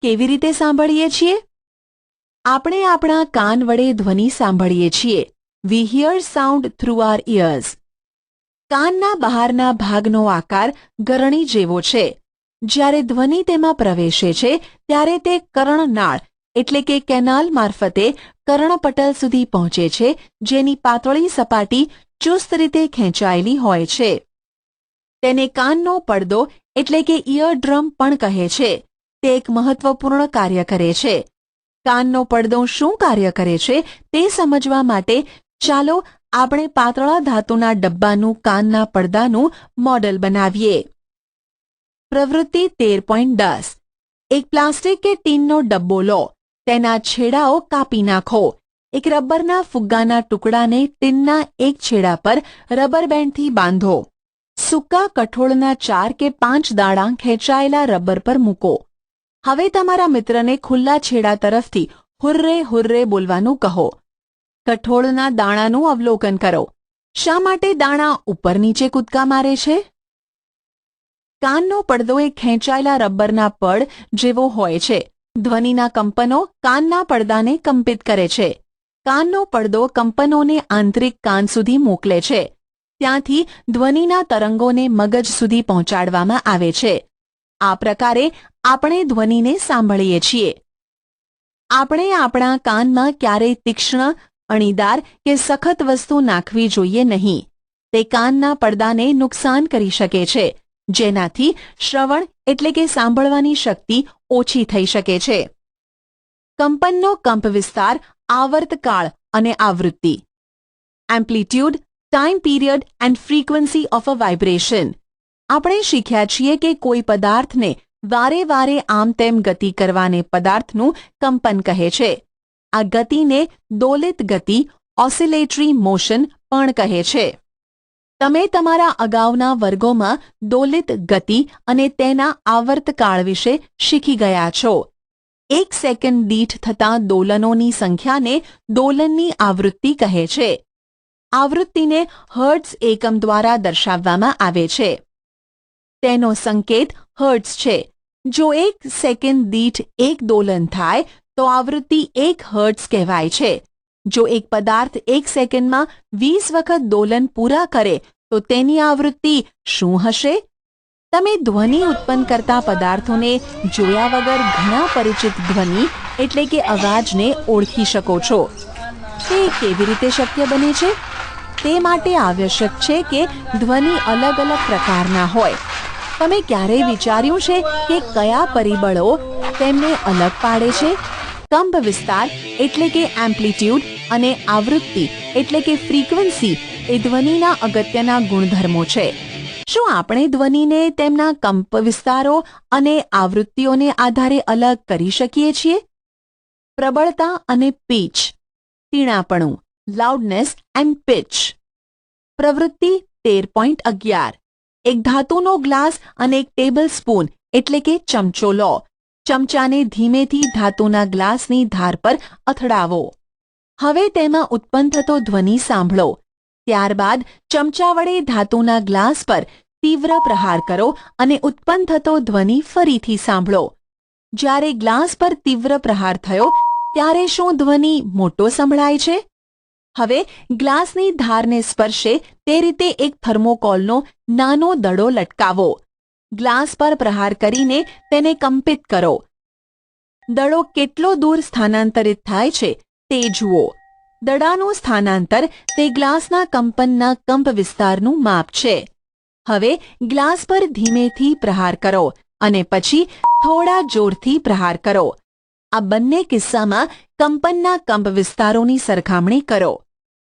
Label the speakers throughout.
Speaker 1: કેવી રીતે સાંભળીએ છીએ? આપણે આપણા કાન વડે ધ્વનિ સાંભળીએ છીએ. We hear sound through our ears. કાનના બહારના ભાગનો આકાર ગરણી જેવો છે. જ્યારે ધ્વનિ તેમાં પ્રવેશે છે ત્યારે તે કર્ણનાળ એટલે કે કેનાલ મારફતે કર્ણપટલ સુધી પહોંચે છે, જેની પાતળી સપાટી ચુસ્ત રીતે ખેંચાયેલી હોય છે. તેને કાનનો પડદો એટલે કે ઇયરડ્રમ પણ કહે છે. તે એક મહત્વપૂર્ણ કાર્ય કરે છે. કાનનો પડદો શું કાર્ય કરે છે તે સમજવા માટે ચાલો આપણે પાતળા ધાતુના ડબ્બાનું કાનના પડદાનું મોડેલ બનાવીએ. પ્રવૃત્તિ 13.10. એક પ્લાસ્ટિક કે ટીનનો ડબ્બો લો. તેના છેડાઓ કાપી નાખો. એક રબરના ફુગ્ગાના ટુકડાને ટીનના એક છેડા પર રબર બેન્ડથી બાંધો. સૂકા કઠોળના 4 કે 5 દાણા ખેંચાયેલા રબર પર મૂકો. હવે તમારા મિત્રને ખુલ્લા છેડા તરફથી હુર્રે હુર્રે બોલવાનું કહો. કઠોળના દાણાનું અવલોકન કરો. શા માટે દાણા ઉપર નીચે કૂદકા મારે છે? કાનનો પડદો એ ખેંચાયેલા રબરના પડ જેવો હોય છે. ધ્વનિના કંપનો કાનના પડદાને કંપિત કરે છે. કાનનો પડદો કંપનોને આંતરિક કાન સુધી મોકલે છે. ત્યાંથી ધ્વનિના તરંગોને મગજ સુધી પહોંચાડવામાં આવે છે. આ પ્રકારે આપણે ધ્વનિને સાંભળીએ છીએ. આપણે આપણા કાનમાં ક્યારેય તીક્ષ્ણ, અણીદાર કે સખત વસ્તુ નાખવી જોઈએ નહીં. તે કાનના પડદાને નુકસાન કરી શકે છે, જેનાથી શ્રવણ એટલે કે સાંભળવાની શક્તિ ઓછી થઈ શકે છે. કંપનનો કંપવિસ્તાર, આવર્તકાળ અને આવૃત્તિ. Amplitude, time period and frequency of a vibration. આપણે શીખ્યા છીએ કે કોઈ પદાર્થને વારે વારે આમ તેમ ગતિ કરવાને પદાર્થનું કંપન કહે છે. આ ગતિને દોલિત ગતિ, ઓસિલેટરી મોશન પણ કહે છે. તમે તમારા અગાઉના વર્ગોમાં દોલિત ગતિ અને તેના આવર્તકાળ વિશે શીખી ગયા છો. 1 સેકન્ડ દીઠ થતા દોલનોની સંખ્યાને દોલનની આવૃત્તિ કહે છે. આવૃત્તિને હર્ટ્ઝ એકમ દ્વારા દર્શાવવામાં આવે છે. તેનો સંકેત હર્ટ્ઝ છે. જો 1 સેકન્ડ દીઠ 1 દોલન થાય તો આવૃત્તિ 1 હર્ટ્ઝ કહેવાય છે. જો એક પદાર્થ 1 સેકન્ડમાં 20 વખત દોલન પૂરા કરે તો તેની આવૃત્તિ શું હશે? તમે ધ્વનિ ઉત્પન્ન કરતા પદાર્થોને જોયા વગર ઘણા પરિચિત ધ્વનિ એટલે કે અવાજને ઓળખી શકો છો. તે કેવી રીતે શક્ય બને છે? તે માટે આવશ્યક છે કે ધ્વનિ અલગ અલગ પ્રકારના હોય. તમે ક્યારેય વિચાર્યું છે કે કયા પરિબળો તેમને અલગ પાડે છે? કંપ વિસ્તાર એટલે કે એમ્પ્લિટ્યુડ અને આવૃત્તિ એટલે કે ફ્રીક્વન્સી એ ધ્વનિના અગત્યના ગુણધર્મો છે. શું આપણે ધ્વનિને તેમના કંપ વિસ્તારો અને આવૃત્તિઓને આધારે અલગ કરી શકીએ છીએ? પ્રબળતા અને પીચ. તીણાપણું, લાઉડનેસ એન્ડ પિચ. પ્રવૃત્તિ 13.11. એક ધાતુનો ગ્લાસ અને એક ટેબલ સ્પૂન એટલે કે ચમચો લો. ચમચાને ધીમેથી ધાતુના ગ્લાસની ધાર પર અથડાવો. હવે તેમાં ઉત્પન્ન થતો ધ્વનિ સાંભળો. ત્યારબાદ ચમચા વડે ધાતુના ગ્લાસ પર તીવ્ર પ્રહાર કરો અને ઉત્પન્ન થતો ધ્વનિ ફરીથી સાંભળો. જ્યારે ગ્લાસ પર તીવ્ર પ્રહાર થયો ત્યારે શું ધ્વનિ મોટો સંભળાય છે? હવે ગ્લાસની ધારને સ્પર્શે તે રીતે એક થર્મોકોલનો નાનો દડો લટકાવો. ગ્લાસ પર પ્રહાર કરીને તેને કંપિત કરો. દડો કેટલો દૂર સ્થાનાંતરિત થાય છે તે જુઓ. દડાનું સ્થાનાંતર તે ગ્લાસના કંપનના કંપ વિસ્તારનું માપ છે. હવે ગ્લાસ પર ધીમેથી પ્રહાર કરો અને પછી થોડા જોરથી પ્રહાર કરો. આ બંને કિસ્સામાં કંપનના કંપ વિસ્તારોની સરખામણી કરો.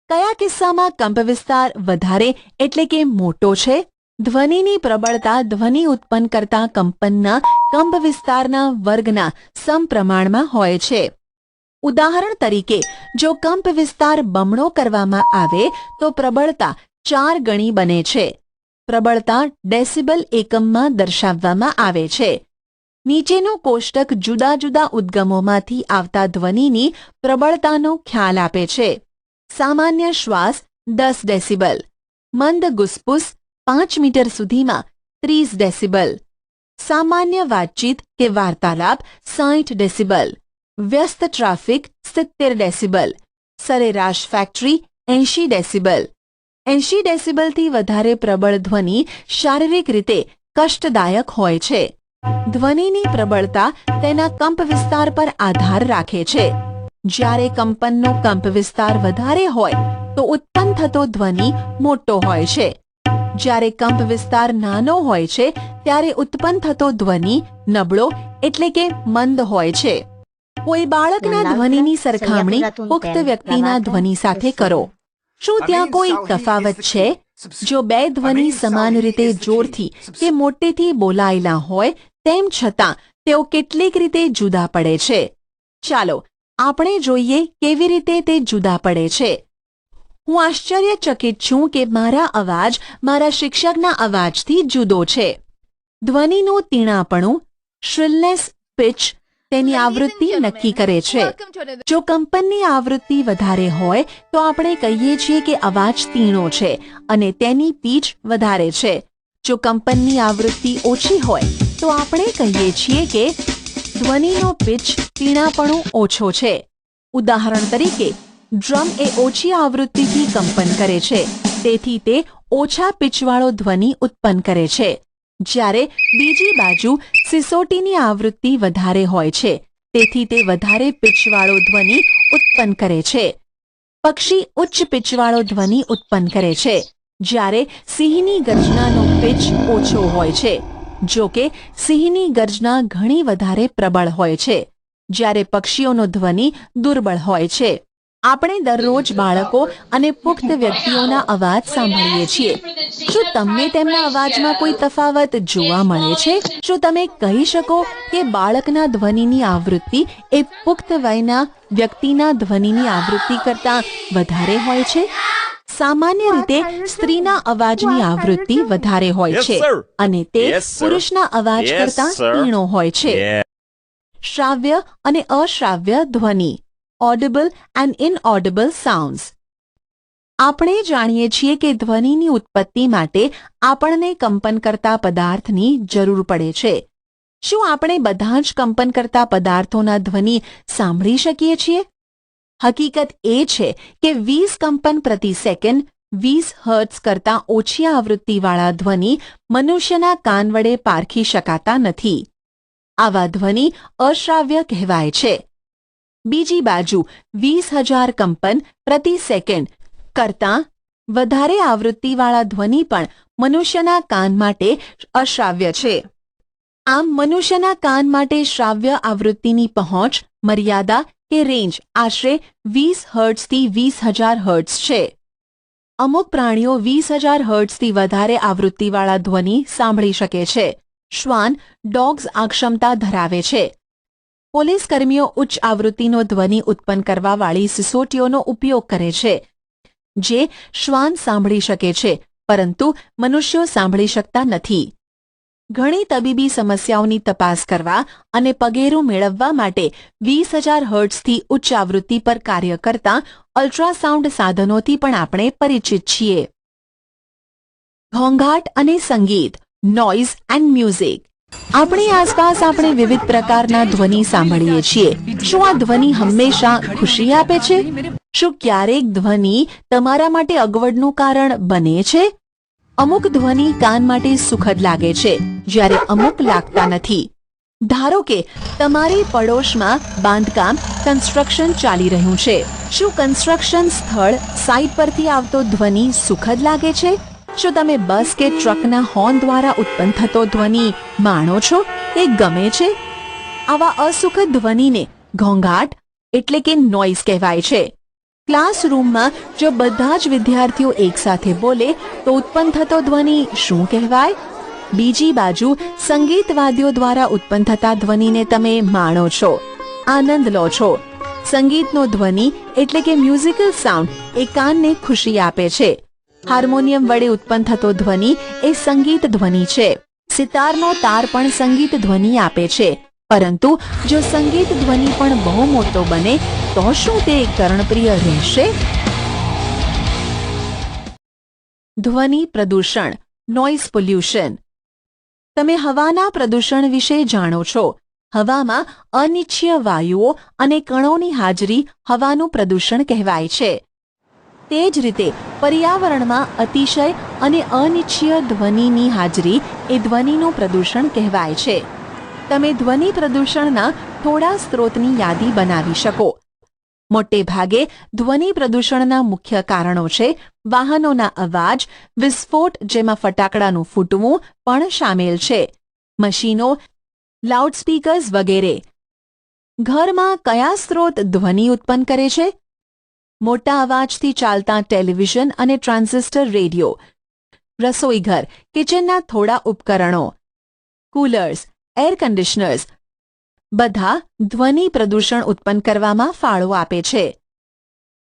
Speaker 1: કયા કિસ્સામાં કંપ વિસ્તાર વધારે એટલે કે મોટો છે? ધ્વનિની પ્રબળતા ધ્વનિ ઉત્પન્ન કરતા કંપનના કંપ વિસ્તારના વર્ગના સમપ્રમાણમાં હોય છે. ઉદાહરણ તરીકે, જો કંપ વિસ્તાર બમણો કરવામાં આવે તો પ્રબળતા 4 ગણી બને છે. પ્રબળતા ડેસિબલ એકમમાં દર્શાવવામાં આવે છે. નીચેનું કોષ્ટક જુદા જુદા ઉદ્ગમોમાંથી આવતા ધ્વનિની પ્રબળતાનો ખ્યાલ આપે છે. સામાન્ય શ્વાસ 10 ડેસિબલ, મંદ ગુસપુસ 5 મીટર સુધીમાં 30 ડેસિબલ, સામાન્ય વાતચીત કે વાર્તાલાપ 60 ડેસિબલ, વ્યસ્ત ટ્રાફિક 70 ડેસિબલ, સરેરાશ ફેક્ટરી 80 ડેસિબલ. 80 ડેસિબલથી વધારે પ્રબળ ધ્વનિ શારીરિક રીતે કષ્ટદાયક હોય છે. ધ્વનિની પ્રબળતા તેના કંપવિસ્તાર પર આધાર રાખે છે. જ્યારે કંપનનો કંપવિસ્તાર વધારે હોય તો ઉત્પન્ન થતો ધ્વનિ મોટો હોય છે. જ્યારે કંપવિસ્તાર નાનો હોય છે ત્યારે ઉત્પન્ન થતો ધ્વનિ નબળો એટલે કે મંદ હોય છે. કોઈ બાળકના ધ્વનિની સરખામણી પુખ્ત વ્યક્તિના ધ્વનિ સાથે કરો. શું ત્યાં કોઈ તફાવત છે? જો બે ધ્વનિ સમાન રીતે જોરથી કે મોટેથી બોલાયેલા હોય તેમ છતાં તેઓ કેટલીક રીતે જુદા પડે છે. ચાલો આપણે જોઈએ કેવી રીતે તે જુદા પડે છે. હું આશ્ચર્યચકિત છું કે મારા અવાજ મારા શિક્ષકના અવાજથી જુદો છે. ધ્વનિનું તીણાપણું, શ્રિલનેસ, પિચ તેની આવૃત્તિ નક્કી કરે છે. જો કંપનની આવૃત્તિ વધારે હોય તો આપણે કહીએ છીએ કે અવાજ તીણો છે અને તેની પીચ વધારે છે. જો કંપનની આવૃત્તિ ઓછી હોય તો આપણે કહીએ છીએ કે ધ્વનિનો પિચ તીણાપણું ઓછો છે. ઉદાહરણ તરીકે ડ્રમ એ ઓછી આવૃત્તિથી કંપન કરે છે, તેથી તે ઓછા પિચવાળો ધ્વનિ ઉત્પન્ન કરે છે. જ્યારે બીજી બાજુ સિસોટીની આવૃત્તિ વધારે હોય છે, તેથી તે વધારે પિચવાળો ધ્વનિ ઉત્પન્ન કરે છે. પક્ષી ઉચ્ચ પિચવાળો ધ્વનિ ઉત્પન્ન કરે છે, જ્યારે સિંહની ગર્જનાનો પિચ ઓછો હોય છે. જો કે સિંહની ગર્જના ઘણી વધારે પ્રબળ હોય છે, જ્યારે પક્ષીઓનો ધ્વનિ દુર્બળ હોય છે. આપણે દરરોજ બાળકો અને પુખ્ત વ્યક્તિઓના અવાજ સાંભળીએ છીએ. શું તમને તેમના અવાજમાં કોઈ તફાવત જોવા મળે છે? શું તમે કહી શકો કે બાળકના ધ્વનિની આવૃત્તિ એ પુખ્ત વયના વ્યક્તિના ધ્વનિની આવૃત્તિ કરતાં વધારે હોય છે? સામાન્ય રીતે સ્ત્રીના અવાજની આવૃત્તિ વધારે હોય છે અને તે પુરુષના અવાજ કરતાં તીણો હોય છે. શ્રાવ્ય અને અશ્રાવ્ય ધ્વનિ, ઓડિબલ એન્ડ ઇનઓડિબલ સાઉન્ડ્સ. આપણે જાણીએ છીએ કે ધ્વનિની ઉત્પત્તિ માટે આપણને કંપન કરતા પદાર્થની જરૂર પડે છે. શું આપણે બધા જ કંપન કરતા પદાર્થોના ધ્વનિ સાંભળી શકીએ છીએ? હકીકત એ છે કે 20 કંપન પ્રતિ સેકન્ડ 20 હર્ટ્ઝ કરતાં ઓછી આવૃત્તિવાળા ધ્વનિ મનુષ્યના કાન વડે પારખી શકાતા નથી. આવા ધ્વનિ અશ્રાવ્ય કહેવાય છે. બીજી બાજુ 20,000 કંપન પ્રતિ સેકન્ડ કરતાં વધારે આવૃત્તિવાળા ધ્વનિ પણ મનુષ્યના કાન માટે અશ્રાવ્ય છે. આમ મનુષ્યના કાન માટે શ્રાવ્ય આવૃત્તિની પહોંચ, મર્યાદા કે રેન્જ આશરે 20 હર્ટ્ઝથી 20,000 હર્ટ્ઝ છે. અમુક પ્રાણીઓ 20,000 હર્ટ્ઝથી વધારે આવૃત્તિવાળા ધ્વનિ સાંભળી શકે છે. શ્વાન, ડોગ્સ આ ક્ષમતા ધરાવે છે. પોલીસ કર્મીઓ ઉચ્ચ આવૃત્તિનો ધ્વનિ ઉત્પન્ન કરવાવાળી સિસોટીઓનો ઉપયોગ કરે છે, જે શ્વાન સાંભળી શકે છે પરંતુ મનુષ્યો સાંભળી શકતા નથી. ઘણી તબીબી સમસ્યાઓની તપાસ કરવા અને પગેરું મેળવવા માટે 20,000 હર્ટ્ઝથી ઉચ્ચ આવૃત્તિ પર કાર્ય કરતા અલ્ટ્રાસાઉન્ડ સાધનોથી પણ આપણે પરિચિત છીએ. ઘોંઘાટ અને સંગીત, નોઇઝ એન્ડ મ્યુઝિક. આપણી આસપાસ આપણે વિવિધ પ્રકારના ધ્વનિ સાંભળીએ છીએ. શું આ ધ્વનિ હંમેશા ખુશી આપે છે? શું ક્યારેક ધ્વનિ તમારા માટે અગવડનું કારણ બને છે? અમુક ધ્વનિ કાન માટે સુખદ લાગે છે, જ્યારે અમુક લાગતા નથી. ધારો કે તમારી પડોશમાં બાંધકામ કન્સ્ટ્રક્શન ચાલી રહ્યું છે. શું કન્સ્ટ્રક્શન સ્થળ સાઇટ પરથી આવતો ધ્વનિ સુખદ લાગે છે? શું તમે બસ કે ટ્રકના હોર્ન દ્વારા ઉત્પન્ન થતો ધ્વનિ માણો છો કે ગમે છે? આવા અસુખદ ધ્વનિને ઘોંઘાટ એટલે કે નોઇઝ કહેવાય છે. ક્લાસરૂમમાં જો બધા જ વિદ્યાર્થીઓ એકસાથે બોલે તો ઉત્પન્ન થતો ધ્વનિ શું કહેવાય? બીજી બાજુ સંગીતવાદ્યો દ્વારા ઉત્પન્ન થતા ધ્વનિને તમે માણો છો, આનંદ લો છો. સંગીતનો ધ્વનિ એટલે કે મ્યુઝિકલ સાઉન્ડ એ કાનને ખુશી આપે છે. હાર્મોનિયમ વડે ઉત્પન્ન થતો ધ્વનિ એ સંગીત ધ્વનિ છે. સિતારનો તાર પણ સંગીત ધ્વનિ આપે છે. પરંતુ જો સંગીત ધ્વનિ પણ બહુ મોટો બને તો શું તે કર્ણપ્રિય રહેશે? ધ્વનિ પ્રદૂષણ, નોઇઝ પોલ્યુશન. તમે હવાના પ્રદૂષણ વિશે જાણો છો. હવામાં અનિચ્છનીય વાયુઓ અને કણોની હાજરી હવાનું પ્રદૂષણ કહેવાય છે. તે જ રીતે પર્યાવરણમાં અતિશય અને અનિચ્છનીય ધ્વનિની હાજરી એ ધ્વનિનું પ્રદૂષણ કહેવાય છે. તમે ધ્વનિ પ્રદૂષણના થોડા સ્ત્રોતની યાદી બનાવી શકો. મોટે ભાગે ધ્વનિ પ્રદૂષણના મુખ્ય કારણો છે વાહનોના અવાજ, વિસ્ફોટ જેમાં ફટાકડાનું ફૂટવું પણ શામેલ છે, મશીનો, લાઉડસ્પીકર્સ વગેરે. ઘરમાં કયા સ્ત્રોત ધ્વનિ ઉત્પન્ન કરે છે? મોટા અવાજથી ચાલતા ટેલિવિઝન અને ટ્રાન્ઝિસ્ટર રેડિયો, રસોઈઘર, કિચનના થોડા ઉપકરણો, કુલર્સ, એર કન્ડિશનર્સ બધા ધ્વનિ પ્રદૂષણ ઉત્પન્ન કરવામાં ફાળો આપે છે.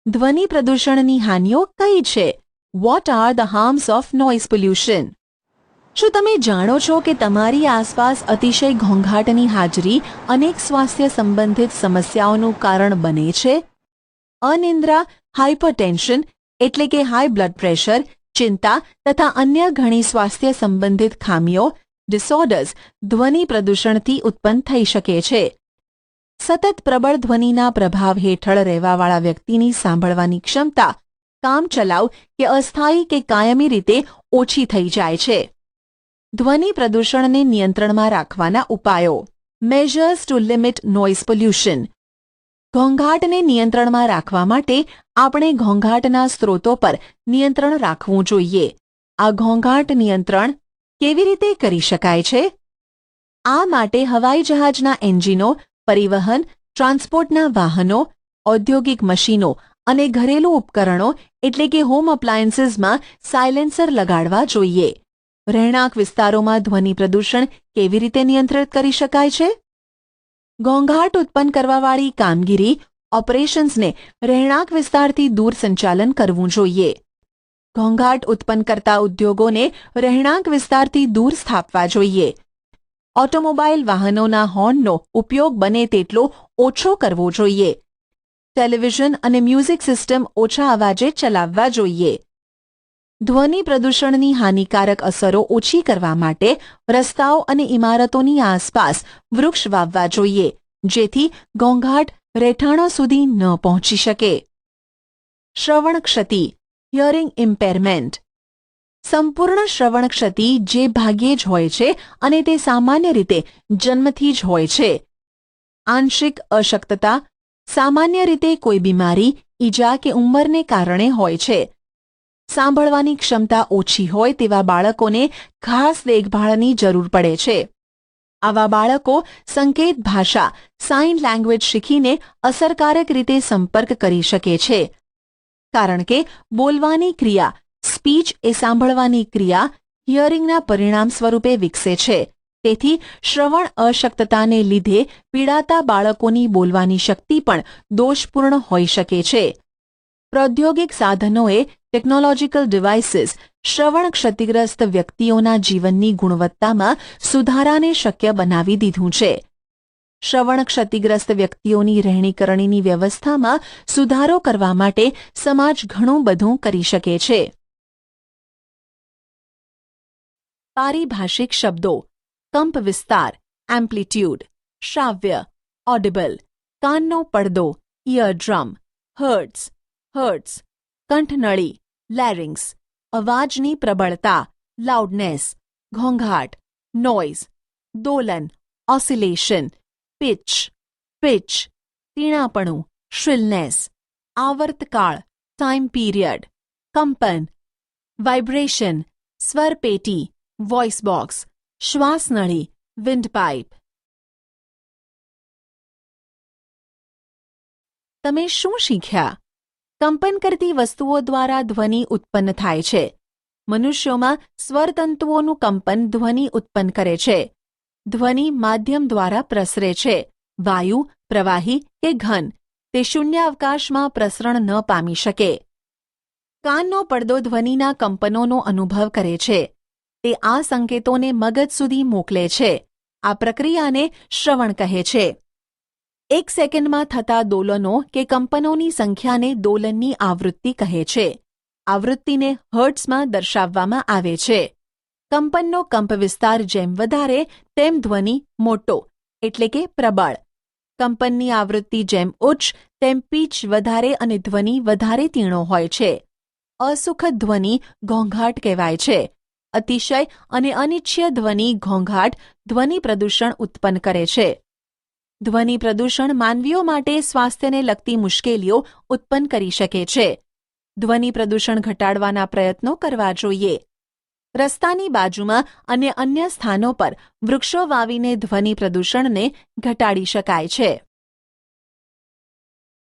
Speaker 1: ધ્વનિ પ્રદૂષણની હાનિઓ કઈ છે? What are the harms of noise pollution? શું તમે જાણો છો કે તમારી આસપાસ અતિશય ઘોંઘાટની હાજરી અનેક સ્વાસ્થ્ય સંબંધિત સમસ્યાઓનું કારણ બને છે? અનિદ્રા, હાઇપરટેન્શન એટલે કે હાઈ બ્લડ પ્રેશર, ચિંતા તથા અન્ય ઘણી સ્વાસ્થ્ય સંબંધિત ખામીઓ, ડિસઓર્ડર્સ ધ્વનિ પ્રદૂષણથી ઉત્પન્ન થઈ શકે છે. સતત પ્રબળ ધ્વનિના પ્રભાવ હેઠળ રહેવાવાળા વ્યક્તિની સાંભળવાની ક્ષમતા કામચલાઉ કે અસ્થાયી કે કાયમી રીતે ઓછી થઈ જાય છે. ધ્વનિ પ્રદૂષણને નિયંત્રણમાં રાખવાના ઉપાયો. Measures to limit noise pollution. ઘોંઘાટને નિયંત્રણમાં રાખવા માટે આપણે ઘોંઘાટના સ્ત્રોતો પર નિયંત્રણ રાખવું જોઈએ. આ ઘોંઘાટ નિયંત્રણ કેવી રીતે કરી શકાય છે? આ માટે હવાઈ જહાજના એન્જિનો, પરિવહન, ટ્રાન્સપોર્ટના વાહનો, ઔદ્યોગિક મશીનો અને ઘરેલું ઉપકરણો એટલે કે હોમ અપ્લાયન્સીસમાં સાયલેન્સર લગાડવા જોઈએ. રહેણાંક વિસ્તારોમાં ધ્વનિ પ્રદૂષણ કેવી રીતે નિયંત્રિત કરી શકાય છે? ઘોંઘાટ ઉત્પન્ન કરવાવાળી કામગીરી, ઓપરેશન્સને રહેણાંક વિસ્તારથી દૂર સંચાલન કરવું જોઈએ. ઘોંઘાટ ઉત્પન્ન કરતા ઉદ્યોગોને રહેણાંક વિસ્તારથી દૂર સ્થાપવા જોઈએ. ઓટોમોબાઈલ વાહનોના હોર્નનો ઉપયોગ બને તેટલો ઓછો કરવો જોઈએ. ટેલિવિઝન અને મ્યુઝિક સિસ્ટમ ઓછા અવાજે ચલાવવા જોઈએ. ધ્વનિ પ્રદૂષણની હાનિકારક અસરો ઓછી કરવા માટે રસ્તાઓ અને ઇમારતોની આસપાસ વૃક્ષ વાવવા જોઈએ, જેથી ઘોંઘાટ રહેઠાણો સુધી ન પહોંચી શકે. શ્રવણ ક્ષતિ, હિયરિંગ ઇમ્પેરમેન્ટ. સંપૂર્ણ શ્રવણ ક્ષતિ જે ભાગ્યે જ હોય છે અને તે સામાન્ય રીતે જન્મથી જ હોય છે. આંશિક અશક્તતા સામાન્ય રીતે કોઈ બીમારી, ઈજા કે ઉંમરને કારણે હોય છે. સાંભળવાની ક્ષમતા ઓછી હોય તેવા બાળકોને ખાસ દેખભાળની જરૂર પડે છે. આવા બાળકો સંકેત ભાષા, સાઇન લેંગ્વેજ શીખીને અસરકારક રીતે સંપર્ક કરી શકે છે. કારણ કે બોલવાની ક્રિયા, સ્પીચ એ સાંભળવાની ક્રિયા, હિયરિંગના પરિણામ સ્વરૂપે વિકસે છે. તેથી શ્રવણ અશક્તતાને લીધે પીડાતા બાળકોની બોલવાની શક્તિ પણ દોષપૂર્ણ હોઈ શકે છે. પ્રૌદ્યોગિક સાધનોએ, ટેકનોલોજીકલ ડિવાઇસીસ શ્રવણ ક્ષતિગ્રસ્ત વ્યક્તિઓના જીવનની ગુણવત્તામાં સુધારાને શક્ય બનાવી દીધું છે. શ્રવણ ક્ષતિગ્રસ્ત વ્યક્તિઓની રહેણીકરણીની વ્યવસ્થામાં સુધારો કરવા માટે સમાજ ઘણું બધું કરી શકે છે. પારિભાષિક શબ્દો. કંપ વિસ્તાર, એમ્પ્લિટ્યુડ. શ્રાવ્ય, ઓડિબલ. કાનનો પડદો, ઇયરડ્રમ. Hertz, hertz. કંઠનળી, લેરિંગ્સ. અવાજની પ્રબળતા, લાઉડનેસ. ઘોંઘાટ, નોઇઝ. દોલન, ઓસિલેશન. Pitch, pitch. તીણાપણું, શ્રિલનેસ. આવર્તકાળ, ટાઈમ પીરિયડ. કંપન, વાઇબ્રેશન. સ્વરપેટી, વોઇસ બોક્સ. શ્વાસનળી, વિન્ડપાઇપ. તમે શું શીખ્યા? કંપન કરતી વસ્તુઓ દ્વારા ધ્વનિ ઉત્પન્ન થાય છે. મનુષ્યોમાં સ્વરતંતુઓનું કંપન ધ્વનિ ઉત્પન્ન કરે છે. ધ્વનિ માધ્યમ દ્વારા પ્રસરે છે. વાયુ, પ્રવાહી કે ઘન. તે શૂન્યાવકાશમાં પ્રસરણ ન પામી શકે. કાનનો પડદો ધ્વનિના કંપનોનો અનુભવ કરે છે. તે આ સંકેતોને મગજ સુધી મોકલે છે. આ પ્રક્રિયાને શ્રવણ કહે છે. એક સેકન્ડમાં થતા દોલનો કે કંપનોની સંખ્યાને દોલનની આવૃત્તિ કહે છે. આવૃત્તિને હર્ટ્ઝમાં દર્શાવવામાં આવે છે. કંપનનો કંપવિસ્તાર જેમ વધારે તેમ ધ્વનિ મોટો એટલે કે પ્રબળ. કંપનની આવૃત્તિ જેમ ઉચ્ચ તેમ પીચ વધારે અને ધ્વનિ વધારે તીણો હોય છે. અસુખદ ધ્વનિ ઘોંઘાટ કહેવાય છે. અતિશય અને અનિચ્છ્ય ધ્વનિ ઘોંઘાટ ધ્વનિ પ્રદૂષણ ઉત્પન્ન કરે છે. ધ્વનિ પ્રદૂષણ માનવીઓ માટે સ્વાસ્થ્યને લગતી મુશ્કેલીઓ ઉત્પન્ન કરી શકે છે. ધ્વનિ પ્રદૂષણ ઘટાડવાના પ્રયત્નો કરવા જોઈએ. રસ્તાની બાજુમાં અને અન્ય સ્થાનો પર વૃક્ષો વાવીને ધ્વનિ પ્રદૂષણને ઘટાડી શકાય છે.